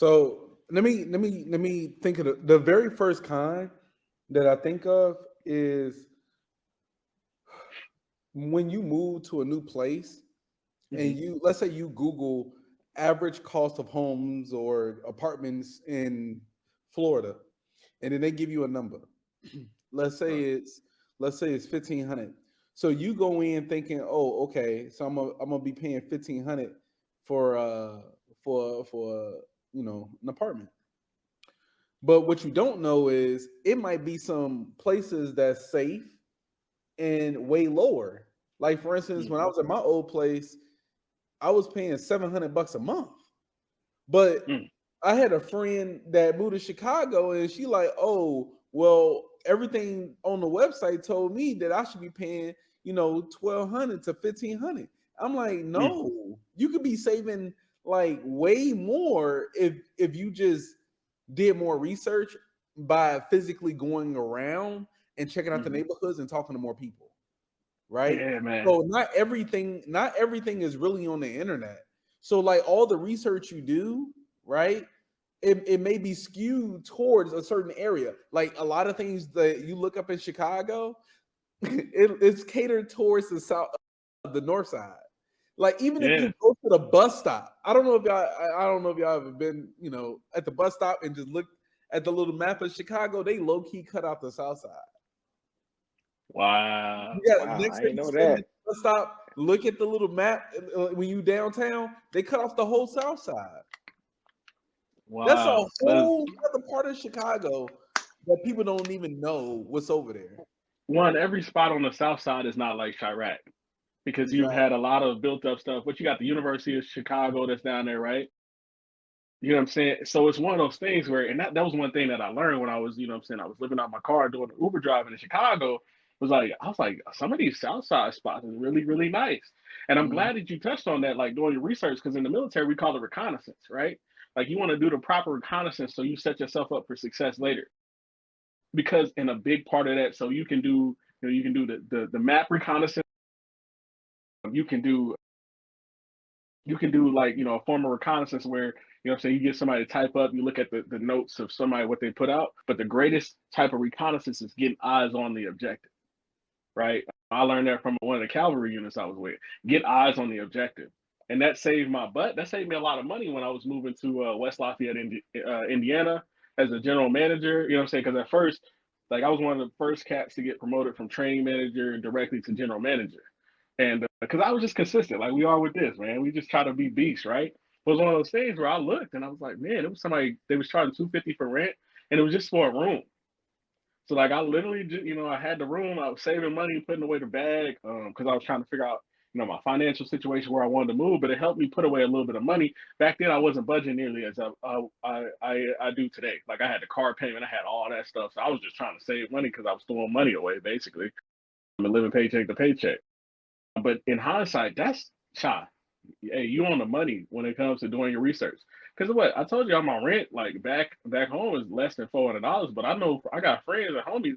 So let me think of the very first kind that I think of is when you move to a new place and Mhm. you, let's say you Google average cost of homes or apartments in Florida, and then they give you a number. let's say Right. it's let's say it's 1,500. So you go in thinking, oh, okay, so I'm gonna be paying 1,500 for an apartment. But what you don't know is it might be some places that's safe and way lower. Like for instance, when I Mhm. was at my old place, I was paying $700 a month. But Mm. I had a friend that moved to Chicago, and she like, oh, well, everything on the website told me that I should be paying, 1,200 to 1,500. I'm like, Mm. no, you could be saving like way more if you just did more research by physically going around and checking out the Mhm. neighborhoods and talking to more people, right? Yeah, man. So not everything is really on the internet. So like all the research you do, right? It may be skewed towards a certain area. Like a lot of things that you look up in Chicago, it's catered towards the north side. Like even if Yeah. you go to the bus stop, I don't know if y'all ever been, at the bus stop and just look at the little map of Chicago. They low key cut out the south side. Wow. You got Wow, next I time ain't you know stand at that. the bus stop, look at the little map when you downtown. They cut off the whole south side. That's a Wow. That's whole other part of Chicago that people don't even know what's over there. one. Every spot on the south side is not like Chirac because you've Exactly. had a lot of built up stuff. But you got the University of Chicago that's down there, right? You know what I'm saying? So it's one of those things where, and that was one thing that I learned when I was, you know what I'm saying, I was living out my car doing the Uber driving in Chicago. I was like, some of these South Side spots is really, really nice. And I'm Mhm. glad that you touched on that, like doing your research, because in the military we call it reconnaissance, right? Like you want to do the proper reconnaissance so you set yourself up for success later. Because in a big part of that, so you can do, you can do the map reconnaissance, you can do like a form of reconnaissance where what I'm saying, you get somebody to type up, you look at the notes of somebody what they put out, but the greatest type of reconnaissance is getting eyes on the objective, right? I learned that from one of the cavalry units I was with. Get eyes on the objective, and that saved my butt. That saved me a lot of money when I was moving to West Lafayette, Indiana, as a general manager. You know what I'm saying? Because at first, like I was one of the first cats to get promoted from training manager directly to general manager. And because I was just consistent, like we are with this, man. We just try to be beasts, right? It was one of those things where I looked and I was like, man, it was somebody, they was charging 250 for rent, and it was just for a room. So like I literally just, I had the room, I was saving money, putting away the bag, because I was trying to figure out, my financial situation where I wanted to move, but it helped me put away a little bit of money. Back then I wasn't budgeting nearly as I do today. Like I had the car payment, I had all that stuff. So I was just trying to save money because I was throwing money away basically. I'm living paycheck to paycheck. But in hindsight, that's shy. Hey, you on the money when it comes to doing your research. Because what I told you, on my rent, like back home, is less than $400. But I know I got friends at homies